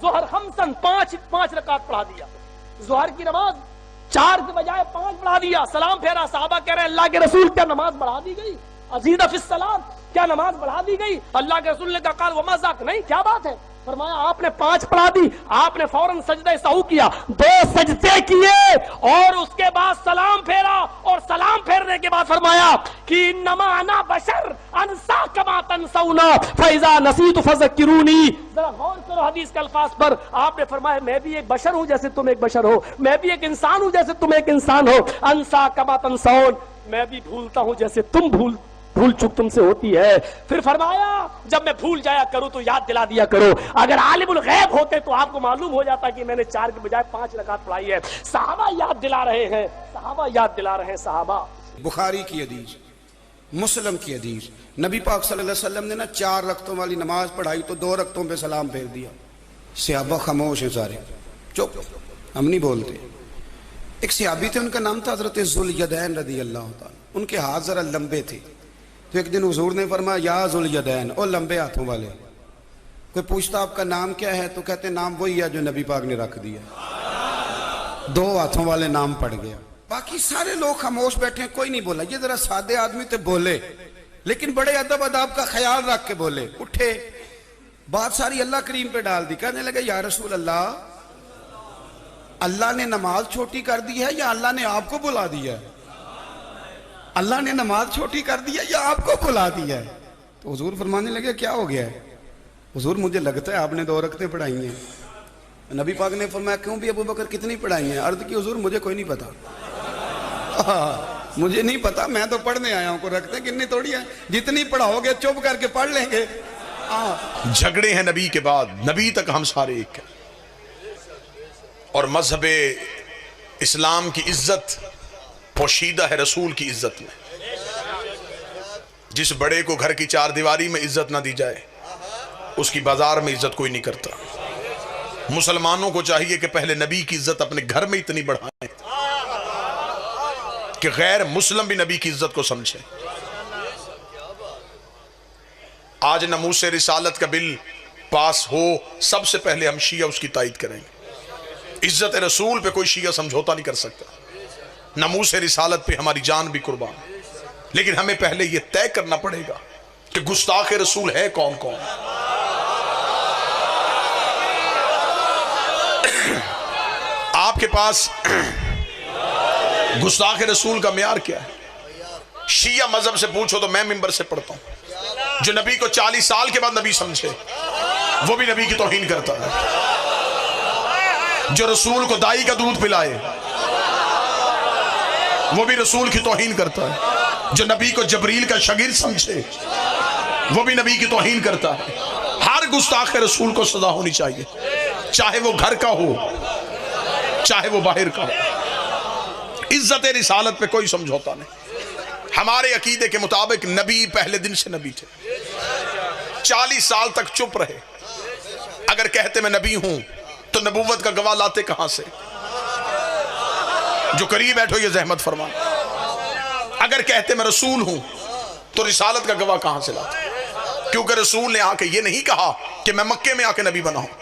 ظہر خمسن، پانچ رکعت پڑھا دیا، ظہر کی نماز 4 کے بجائے 5 پڑھا دیا، سلام پھیرا، صحابہ کہہ رہے ہیں اللہ کے رسول کیا نماز بڑھا دی گئی؟ ازید فی الصلاۃ، کیا نماز بڑھا دی گئی؟ اللہ کے رسول نے کہا قال وما ذاک، نہیں کیا بات ہے؟ فرمایا آپ نے 5 پڑھا دی، آپ نے فوراً سجدہ سہو کیا، 2 سجدے کیے اور اس کے بعد سلام پھیرا، اور سلام پھیرنے کے بعد فرمایا کہ انما انا بشر انسا کما تنسون فاذا نسیت فذکرونی۔ ذرا غور کرو حدیث کے الفاظ پر، آپ نے فرمایا میں بھی ایک بشر ہوں جیسے تم ایک بشر ہو، میں بھی ایک انسان ہوں جیسے تم ایک انسان ہو، انسا کما تنسون، میں بھی بھولتا ہوں جیسے تم بھول چک تم سے ہوتی ہے۔ پھر فرمایا جب میں بھول جایا کروں تو یاد دلا دیا کرو، اگر عالم الغیب ہوتے تو آپ کو معلوم ہو جاتا کہ میں نے 4 کے بجائے 5 رکعت پڑھائی ہے۔ صحابہ یاد دلا رہے ہیں، صحابہ یاد دلا رہے ہیں، صحابہ۔ بخاری کی حدیث، مسلم کی حدیث، نبی پاک صلی اللہ علیہ وسلم نے 4 رکعتوں والی نماز پڑھائی تو 2 رکعتوں پہ سلام پھیر دیا۔ صحابہ خاموش ہیں، سارے چپ، ہم نہیں بولتے۔ ایک صحابی تھے، ان کا نام تھا حضرت ذوالیدین رضی اللہ تعالیٰ، ان کے ہاتھ ذرا لمبے تھے، تو ایک دن حضور نے فرمایا یا ذوالیدین، او لمبے ہاتھوں والے۔ کوئی پوچھتا آپ کا نام کیا ہے تو کہتے نام وہی ہے جو نبی پاک نے رکھ دیا، 2 ہاتھوں والے نام پڑ گیا۔ باقی سارے لوگ خاموش بیٹھے ہیں، کوئی نہیں بولا۔ یہ ذرا سادے آدمی تھے، بولے، لیکن بڑے ادب اداب کا خیال رکھ کے بولے، اٹھے، بات ساری اللہ کریم پہ ڈال دی، کہنے لگے یا رسول اللہ، اللہ نے نماز چھوٹی کر دی ہے یا اللہ نے آپ کو بلا دیا ہے؟ اللہ نے نماز چھوٹی کر دی ہے یا آپ کو بلا دیا ہے؟ تو حضور فرمانے لگے کیا ہو گیا ہے؟ حضور مجھے لگتا ہے آپ نے 2 رکعتیں پڑھائی ہیں۔ نبی پاک نے فرمایا کیوں بھی ابو بکر کتنی پڑھائی ہیں؟ عرض کی حضور مجھے کوئی نہیں پتا، مجھے نہیں پتا، میں تو پڑھنے آیا ہوں، کوئی رکھتے کتنی تھوڑی ہے، جتنی پڑھاؤ گے چپ کر کے پڑھ لیں گے۔ جھگڑے ہیں نبی کے بعد، نبی تک ہم سارے ایک ہیں، اور مذہب اسلام کی عزت پوشیدہ ہے رسول کی عزت میں۔ جس بڑے کو گھر کی 4 دیواری میں عزت نہ دی جائے اس کی بازار میں عزت کوئی نہیں کرتا۔ مسلمانوں کو چاہیے کہ پہلے نبی کی عزت اپنے گھر میں اتنی بڑھائیں کہ غیر مسلم بھی نبی کی عزت کو سمجھے۔ آج ناموس رسالت کا بل پاس ہو، سب سے پہلے ہم شیعہ اس کی تائید کریں گے۔ عزت رسول پہ کوئی شیعہ سمجھوتا نہیں کر سکتا، ناموس رسالت پہ ہماری جان بھی قربان، لیکن ہمیں پہلے یہ طے کرنا پڑے گا کہ گستاخ رسول ہے کون کون۔ آپ کے پاس گستاخ رسول کا معیار کیا ہے؟ شیعہ مذہب سے پوچھو تو میں ممبر سے پڑھتا ہوں، جو نبی کو 40 سال کے بعد نبی سمجھے وہ بھی نبی کی توہین کرتا ہے، جو رسول کو دائی کا دودھ پلائے وہ بھی رسول کی توہین کرتا ہے، جو نبی کو جبریل کا شاگرد سمجھے وہ بھی نبی کی توہین کرتا ہے۔ ہر گستاخ رسول کو سزا ہونی چاہیے، چاہے وہ گھر کا ہو چاہے وہ باہر کا ہو۔ عزت رسالت پہ کوئی سمجھوتا نہیں۔ ہمارے عقیدے کے مطابق نبی پہلے دن سے نبی تھے، 40 سال تک چپ رہے۔ اگر کہتے میں نبی ہوں تو نبوت کا گواہ لاتے کہاں سے؟ جو قریب بیٹھو یہ زحمت فرما۔ اگر کہتے میں رسول ہوں تو رسالت کا گواہ کہاں سے لاتے؟ کیونکہ رسول نے آ کے یہ نہیں کہا کہ میں مکے میں آ کے نبی بنا ہوں۔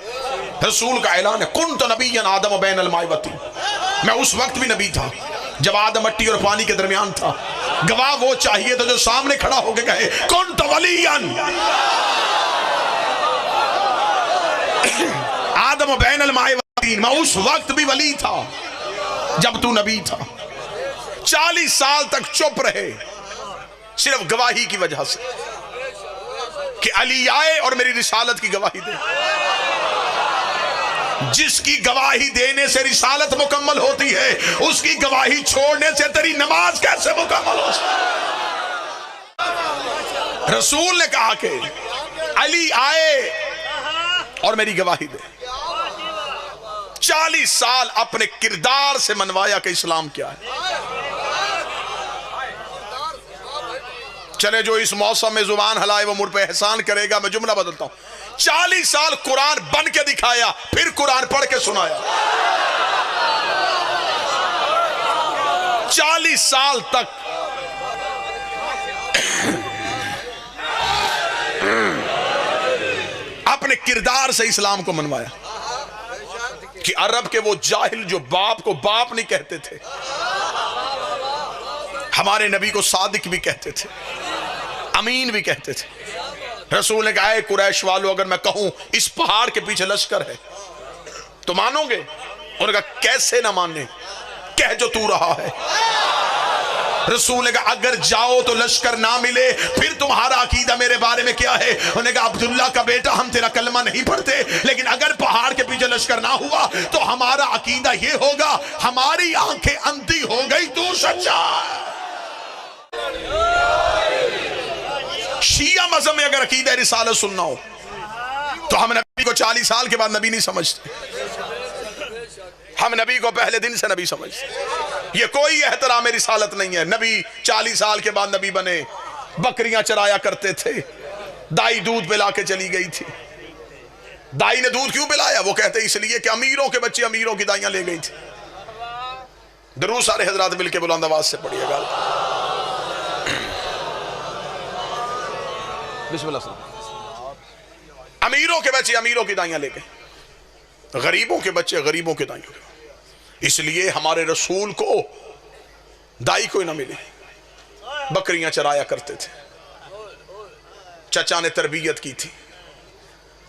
رسول کا اعلان ہے کنت نبیا آدم بین الماء والطین، میں اس وقت بھی نبی تھا جب آدم مٹی اور پانی کے درمیان تھا۔ گواہ وہ چاہیے تو جو سامنے کھڑا ہو کے کہے کنت ولیا آدم بین الماء والطین، میں اس وقت بھی ولی تھا جب تو نبی تھا۔ 40 سال تک چپ رہے صرف گواہی کی وجہ سے کہ علی آئے اور میری رسالت کی گواہی دے۔ جس کی گواہی دینے سے رسالت مکمل ہوتی ہے اس کی گواہی چھوڑنے سے تیری نماز کیسے مکمل ہو سکتی؟ رسول نے کہا کہ علی آئے اور میری گواہی دے۔ 40 سال اپنے کردار سے منوایا کہ اسلام کیا ہے۔ چلے جو اس موسم میں زبان ہلائے وہ مجھ پہ احسان کرے گا، میں جملہ بدلتا ہوں۔ 40 سال قرآن بن کے دکھایا، پھر قرآن پڑھ کے سنایا۔ 40 سال تک اپنے اپنے کردار سے اسلام کو منوایا کہ عرب کے وہ جاہل جو باپ کو باپ نہیں کہتے تھے، ہمارے نبی کو صادق بھی کہتے تھے، امین بھی کہتے تھے۔ رسول نے کہا اے قریش والو، اگر میں کہوں اس پہاڑ کے پیچھے لشکر ہے تو مانو گے؟ انہوں نے کہا کیسے نہ ماننے، کہہ جو تو رہا ہے۔ رسول نے کہا اگر جاؤ تو لشکر نہ ملے پھر تمہارا عقیدہ میرے بارے میں کیا ہے؟ انہوں نے کہا عبداللہ کا بیٹا ہم تیرا کلمہ نہیں پڑھتے، لیکن اگر پہاڑ کے پیچھے لشکر نہ ہوا تو ہمارا عقیدہ یہ ہوگا ہماری آنکھیں اندھی ہو گئی، تو سچا ہے۔ شیعہ مذہب میں اگر عقیدہ رسالت سننا ہو تو ہم نبی کو 40 سال کے بعد نبی نہیں سمجھتے، ہم نبی کو پہلے دن سے نبی سمجھتے۔ یہ کوئی احترام رسالت نہیں ہے۔ نبی 40 سال کے بعد نبی بنے، بکریاں چرایا کرتے تھے، دائی دودھ پلا کے چلی گئی تھی۔ دائی نے دودھ کیوں پلایا؟ وہ کہتے اس لیے کہ امیروں کے بچے امیروں کی دائیاں لے گئی تھی۔ درود سارے حضرات مل کے بلند آواز سے پڑھیے گا۔ بسم اللہ الرحمن۔ امیروں کے بچے امیروں کی دائیاں لے گئے، غریبوں کے بچے غریبوں کے دائیاں لے گئے۔ اس لیے ہمارے رسول کو دائی کوئی نہ ملے، بکریاں چرایا کرتے تھے، چچا نے تربیت کی تھی۔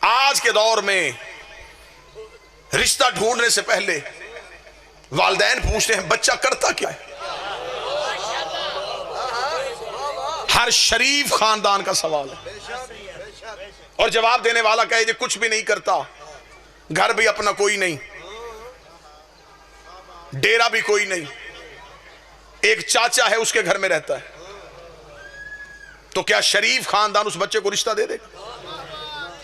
آج کے دور میں رشتہ ڈھونڈنے سے پہلے والدین پوچھتے ہیں بچہ کرتا کیا ہے۔ ہر شریف خاندان کا سوال ہے، اور جواب دینے والا کہے جی کچھ بھی نہیں کرتا، گھر بھی اپنا کوئی نہیں، ڈیرا بھی کوئی نہیں، ایک چاچا ہے اس کے گھر میں رہتا ہے، تو کیا شریف خاندان اس بچے کو رشتہ دے دے گا؟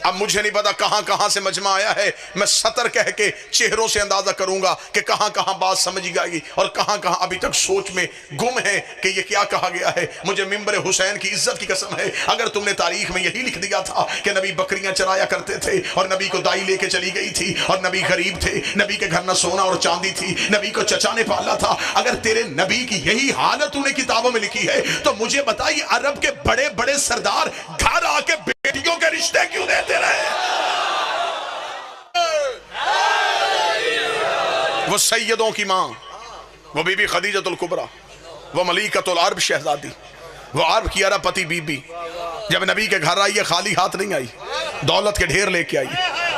اب مجھے نہیں پتا کہاں کہاں سے مجمع آیا ہے، میں 70 کہہ کے چہروں سے اندازہ کروں گا کہ کہاں کہاں بات سمجھ گئی اور کہاں کہاں ابھی تک سوچ میں گم ہے کہ یہ کیا کہا گیا ہے۔ مجھے ممبر حسین کی عزت کی قسم ہے، اگر تم نے تاریخ میں یہی لکھ دیا تھا کہ نبی بکریاں چرایا کرتے تھے اور نبی کو دائی لے کے چلی گئی تھی اور نبی غریب تھے، نبی کے گھر نہ سونا اور چاندی تھی، نبی کو چچا نے پالا تھا، اگر تیرے نبی کی یہی حالت انہیں کتابوں میں لکھی ہے تو مجھے بتا یہ عرب کے بڑے بڑے سردار گھر آ کے بیٹیوں کے رشتے کیوں دیتے رہے؟ وہ سیدوں کی ماں، وہ بی بی خدیجۃ الکبریٰ، وہ ملیکۃ العرب شہزادی، وہ عرب کی عرب پتی بی بی، جب نبی کے گھر آئی ہے خالی ہاتھ نہیں آئی، دولت کے ڈھیر لے کے آئی،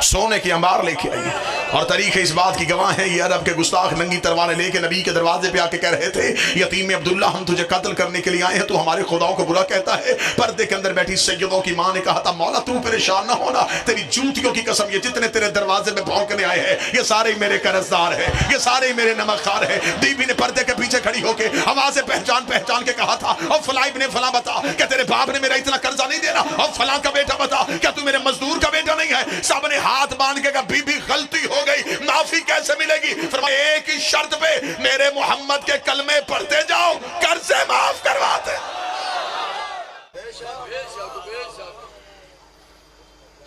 سونے کی انبار لے کے آئی، اور تاریخ اس بات کی گواہ ہیں یہ عرب کے گستاخ ننگی تلواریں لے کے نبی کے دروازے پہ آ کے کہہ رہے تھے یتیم عبداللہ ہم تجھے قتل کرنے کے لیے آئے ہیں، تو ہمارے خداؤں کو برا کہتا ہے۔ پردے کے اندر بیٹھی سیدوں کی ماں نے کہا تھا مولا تو پریشان نہ ہونا، تیری جوتیوں کی قسم یہ جتنے تیرے دروازے میں بھونکنے آئے ہیں یہ سارے میرے قرضدار ہیں، یہ سارے میرے نمک خوار ہیں۔ بی بی نے پردے کے پیچھے کھڑی ہو کے آوازیں پہچان پہچان کے کہا تھا اور فلاں ابن فلاں بتا کہ تیرے باپ نے میرا اتنا قرضہ نہیں دینا، اور فلاں کا بیٹا بتا کیا تو میرے مزدور کا بیٹا نہیں ہے؟ سب نے ہاتھ باندھ کے کہا بی بی غلطی ہو گئی، معافی کیسے ملے گی؟ فرمایا ایک ہی شرط پہ میرے محمد کے کلمے پڑھتے جاؤ، قرضے معاف کرواتے۔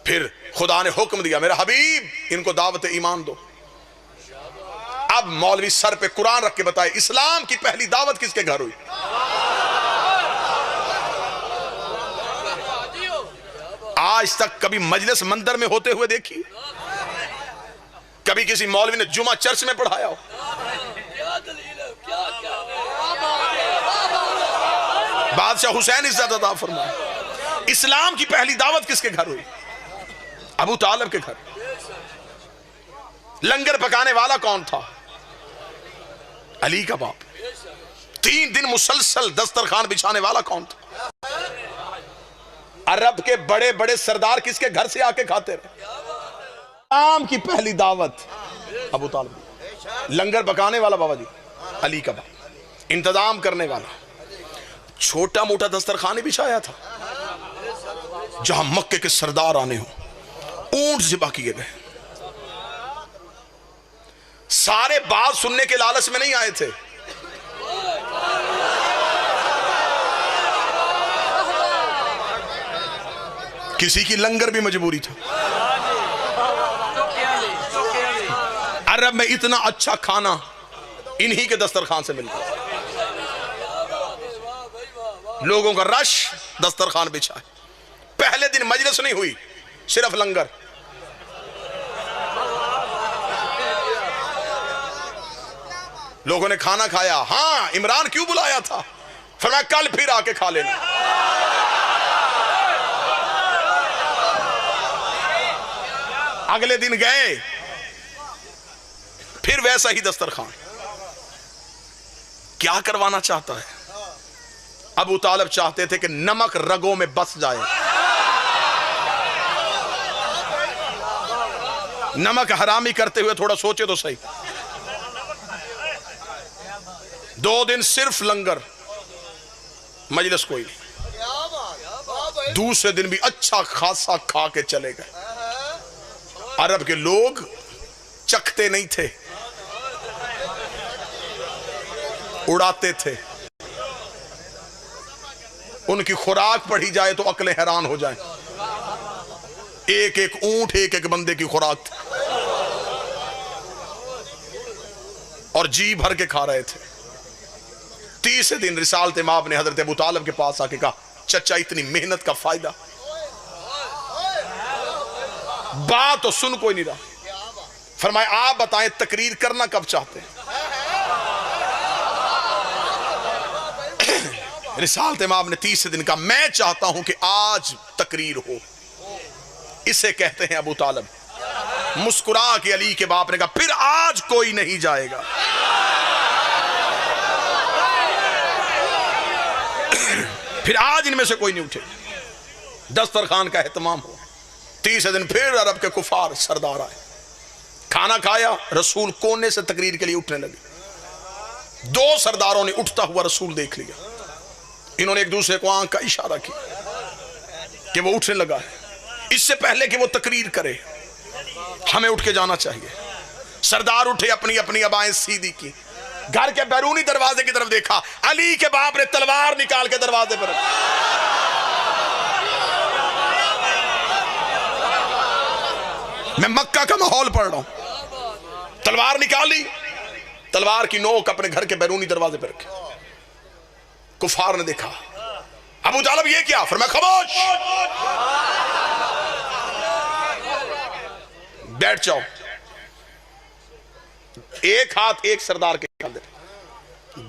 پھر خدا نے حکم دیا میرا حبیب ان کو دعوت ایمان دو۔ اب مولوی سر پہ قرآن رکھ کے بتائے اسلام کی پہلی دعوت کس کے گھر ہوئی؟ آج تک کبھی مجلس مندر میں ہوتے ہوئے دیکھی؟ کبھی کسی مولوی نے جمعہ چرچ میں پڑھایا ہو؟ بادشاہ حسین عزت عطا فرمائے۔ اسلام کی پہلی دعوت کس کے گھر ہوئی؟ ابو طالب کے گھر۔ لنگر پکانے والا کون تھا؟ علی کا باپ۔ 3 دن مسلسل دسترخوان بچھانے والا کون تھا؟ عرب کے بڑے بڑے سردار کس کے گھر سے آ کے کھاتے رہے؟ اسلام کی پہلی دعوت ابو طالب۔ لنگر پکانے والا بابا جی علی کا باپ، انتظام کرنے والا، چھوٹا موٹا دسترخوان بچھایا تھا۔ جہاں مکے کے سردار آنے ہوں، اونٹ ذبح کیے گئے۔ سارے بات سننے کے لالچ میں نہیں آئے تھے، کسی کی لنگر بھی مجبوری تھا۔ عرب میں اتنا اچھا کھانا انہی کے دسترخوان سے ملتا، لوگوں کا رش دسترخوان بچھا ہے۔ پہلے دن مجلس نہیں ہوئی، صرف لنگر۔ لوگوں نے کھانا کھایا. ہاں عمران کیوں بلایا تھا؟ فرمایا کل پھر آ کے کھا لینا. اگلے دن گئے پھر ویسا ہی دسترخوان. کیا کروانا چاہتا ہے؟ ابو طالب چاہتے تھے کہ نمک رگوں میں بس جائے. نمک حرامی کرتے ہوئے تھوڑا سوچے تو صحیح. 2 دن صرف لنگر، مجلس کوئی نہیں. دوسرے دن بھی اچھا خاصا کھا کے چلے گئے. عرب کے لوگ چکھتے نہیں تھے، اڑاتے تھے. ان کی خوراک پڑھی جائے تو عقلیں حیران ہو جائیں. ایک ایک اونٹ ایک ایک بندے کی خوراک تھی اور جی بھر کے کھا رہے تھے. تیسرے دن رسالت مآب نے حضرت ابو طالب کے پاس آ کے کہا چچا اتنی محنت کا فائدہ؟ بات تو سن کوئی نہیں رہا. فرمایا آپ بتائیں تقریر کرنا کب چاہتے ہیں؟ رسالت مآب نے تیسرے دن کہا میں چاہتا ہوں کہ آج تقریر ہو. اسے کہتے ہیں ابو طالب. مسکرا کے علی کے باپ نے کہا پھر آج کوئی نہیں جائے گا. پھر آج ان میں سے کوئی نہیں اٹھے. دسترخوان کا اہتمام ہو. تیسرے دن پھر عرب کے کفار سردار آئے. کھانا کھایا، رسول کونے سے تقریر کے لیے اٹھنے لگے. 2 سرداروں نے اٹھتا ہوا رسول دیکھ لیا. انہوں نے ایک دوسرے کو آنکھ کا اشارہ کیا کہ وہ اٹھنے لگا ہے. اس سے پہلے کہ وہ تقریر کرے ہمیں اٹھ کے جانا چاہیے. سردار اٹھے، اپنی اپنی ابائیں سیدھی کی. گھر کے بیرونی دروازے کی طرف دیکھا. علی کے باپ نے تلوار نکال کے دروازے پر رکھی. میں مکہ کا ماحول پڑھ رہا ہوں. تلوار نکالی، تلوار کی نوک اپنے گھر کے بیرونی دروازے پر رکھی. کفار نے دیکھا. ابو طالب یہ کیا؟ فرمایا خاموش، بیٹھ جاؤ. ایک ہاتھ ایک سردار کے اندر،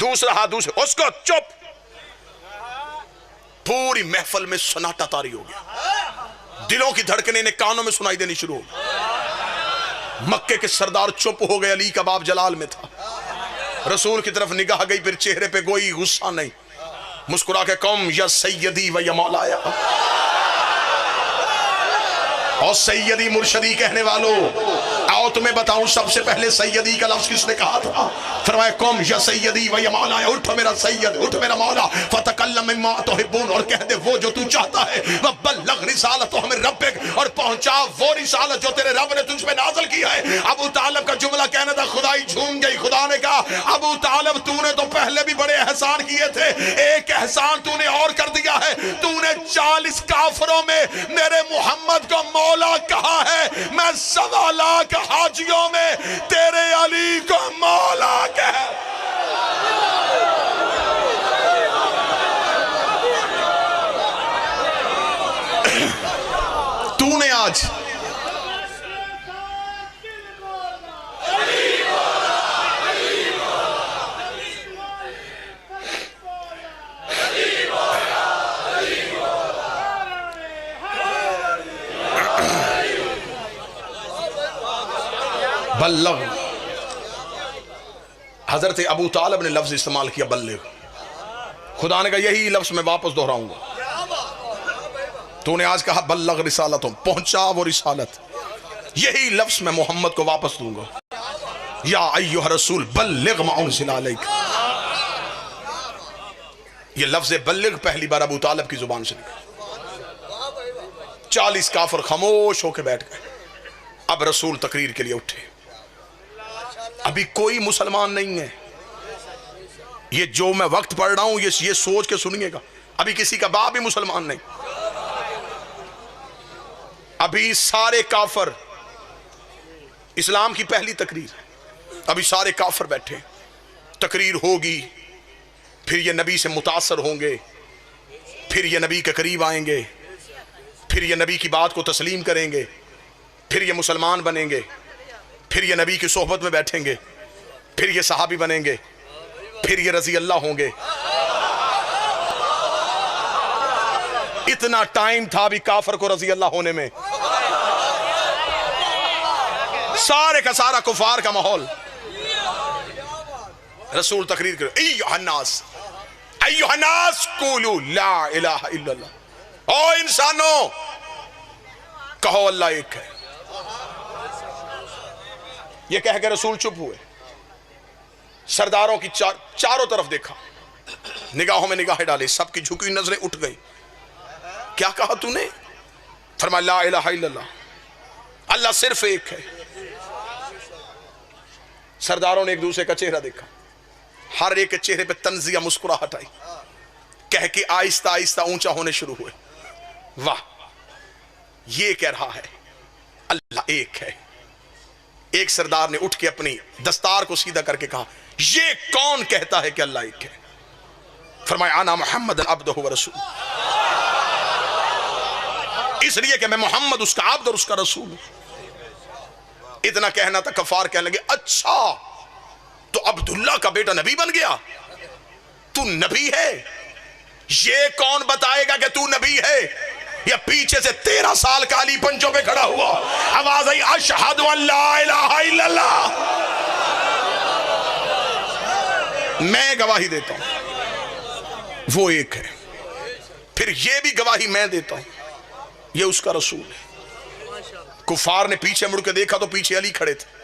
دوسرا ہاتھ دوسرے. اس کو چپ. پوری محفل میں سناٹا طاری ہو گیا. دلوں کی دھڑکنیں نے کانوں میں سنائی دینی شروع ہو گئی. مکے کے سردار چپ ہو گئے. علی کا باپ جلال میں تھا. رسول کی طرف نگاہ گئی، پھر چہرے پہ کوئی غصہ نہیں. مسکرا کے قوم یا سیدی و یا مولایا. اور سیدی مرشدی کہنے والوں آؤ تمہیں بتاؤں سب سے پہلے سیدی کا لفظ کس نے کہا تھا؟ فرمایا قوم یا سیدی و یا مولایا. اٹھ میرا سید، اٹھ میرا مولا. فتکلم مما تحبون، اور کہہ دے وہ جو تو چاہتا ہے. وبلغ رسالتہ من ربک، اور پہنچا وہ رسالت جو تیرے رب نے تجھ پہ نازل کی ہے. ابو طالب کا جملہ کہنا تھا، خدائی جھوم گئی. خدا نے کہا ابو طالب تو نے تو پہلے بھی بڑے احسان کیے تھے، ایک احسان تو نے اور کر دیا ہے. تو نے 40 کافروں میں میرے محمد کو مولا کہا ہے. میں 1.25 لاکھ حاجیوں میں تیرے علی کو مولا کہہ. تو نے آج بلغ. حضرت ابو طالب نے لفظ استعمال کیا بلغ. خدا نے کہا یہی لفظ میں واپس دہراؤں گا. تو نے آج کہا بلغ رسالتوں، پہنچا وہ رسالت. یہی لفظ میں محمد کو واپس دوں گا. یا ایھا رسول بلغ ما انزل علیک. یہ لفظ بلغ پہلی بار ابو طالب کی زبان سے نکلا. 40 کافر خاموش ہو کے بیٹھ گئے. اب رسول تقریر کے لیے اٹھے. ابھی کوئی مسلمان نہیں ہے. یہ جو میں وقت پڑھ رہا ہوں یہ سوچ کے سنیے گا، ابھی کسی کا باپ بھی مسلمان نہیں. ابھی سارے کافر، اسلام کی پہلی تقریر، ابھی سارے کافر بیٹھے. تقریر ہوگی، پھر یہ نبی سے متاثر ہوں گے، پھر یہ نبی کے قریب آئیں گے، پھر یہ نبی کی بات کو تسلیم کریں گے، پھر یہ مسلمان بنیں گے، پھر یہ نبی کی صحبت میں بیٹھیں گے. پھر یہ صحابی بنیں گے، پھر یہ رضی اللہ ہوں گے. اتنا ٹائم تھا بھی کافر کو رضی اللہ ہونے میں. سارے کا سارا کفار کا ماحول. رسول تقریر کرو، ایھا الناس ایھا الناس قولوا لا الہ الا اللہ. او انسانوں کہو اللہ ایک ہے. یہ کہہ کے رسول چپ ہوئے. سرداروں کی چاروں طرف دیکھا، نگاہوں میں نگاہیں ڈالی، سب کی جھکی نظریں اٹھ گئی. کیا کہا تو نے؟ فرمایا لا الہ الا اللہ، اللہ صرف ایک ہے. سرداروں نے ایک دوسرے کا چہرہ دیکھا، ہر ایک کے چہرے پہ تنزیہ مسکراہٹ آئی. کہہ کے آہستہ آہستہ اونچا ہونے شروع ہوئے. واہ، یہ کہہ رہا ہے اللہ ایک ہے. ایک سردار نے اٹھ کے اپنی دستار کو سیدھا کر کے کہا، یہ کون کہتا ہے کہ اللہ ایک ہے؟ فرمایا انا محمد عبدہ و رسول، اس لیے کہ میں محمد اس کا عبد اور اس کا رسول ہوں. اتنا کہنا تھا، کفار کہنے لگے اچھا تو عبداللہ کا بیٹا نبی بن گیا، تو نبی ہے؟ یہ کون بتائے گا کہ تو نبی ہے؟ یا پیچھے سے 13 سال کا علی پنجوں پہ کھڑا ہوا، آواز آئی اشہد ان لا الہ الا اللہ، میں گواہی دیتا ہوں وہ ایک ہے. پھر یہ بھی گواہی میں دیتا ہوں یہ اس کا رسول ہے. کفار نے پیچھے مڑ کے دیکھا تو پیچھے علی کھڑے تھے،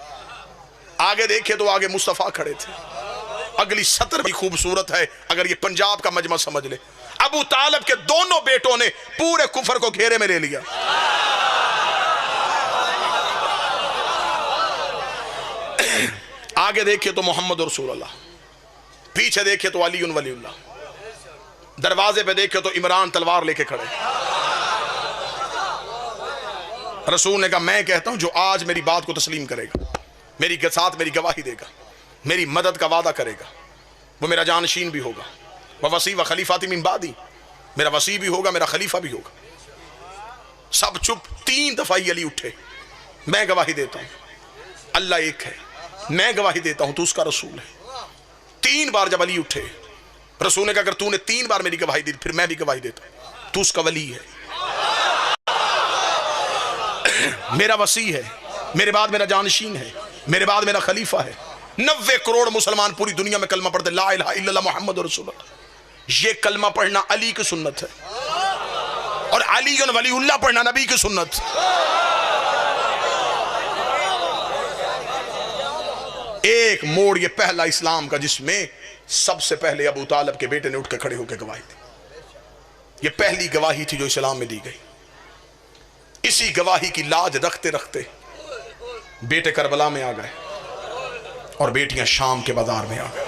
آگے دیکھے تو آگے مصطفیٰ کھڑے تھے. اگلی سطر بھی خوبصورت ہے اگر یہ پنجاب کا مجمع سمجھ لے. ابو طالب کے دونوں بیٹوں نے پورے کفر کو گھیرے میں لے لیا. آگے دیکھے تو محمد رسول اللہ، پیچھے دیکھے تو علی ولی اللہ، دروازے پہ دیکھے تو عمران تلوار لے کے کھڑے. رسول نے کہا میں کہتا ہوں جو آج میری بات کو تسلیم کرے گا، میری ساتھ میری گواہی دے گا، میری مدد کا وعدہ کرے گا، وہ میرا جانشین بھی ہوگا. وَوَصِي وَخَلِيفَاتِ مِن بَعْدِي، میرا وصی بھی ہوگا، میرا خلیفہ بھی ہوگا. سب چپ. 3 دفعہ علی اٹھے. میں گواہی دیتا ہوں اللہ ایک ہے، میں گواہی دیتا ہوں تو اس کا رسول ہے. 3 بار جب علی اٹھے، رسول نے کہا اگر تو نے 3 بار میری گواہی دی پھر میں بھی گواہی دیتا ہوں تو اس کا ولی ہے، میرا وصی ہے، میرے بعد میرا جانشین ہے، میرے بعد میرا خلیفہ ہے. 90 کروڑ مسلمان پوری دنیا میں کلمہ پڑھتے لا الہ الا اللہ محمد رسول اللہ. یہ کلمہ پڑھنا علی کی سنت ہے، اور علی ولی اللہ پڑھنا نبی کی سنت. ایک موڑ یہ پہلا اسلام کا جس میں سب سے پہلے ابو طالب کے بیٹے نے اٹھ کے کھڑے ہو کے گواہی دی. یہ پہلی گواہی تھی جو اسلام میں دی گئی. اسی گواہی کی لاج رکھتے رکھتے بیٹے کربلا میں آ گئے اور بیٹیاں شام کے بازار میں آ گئے.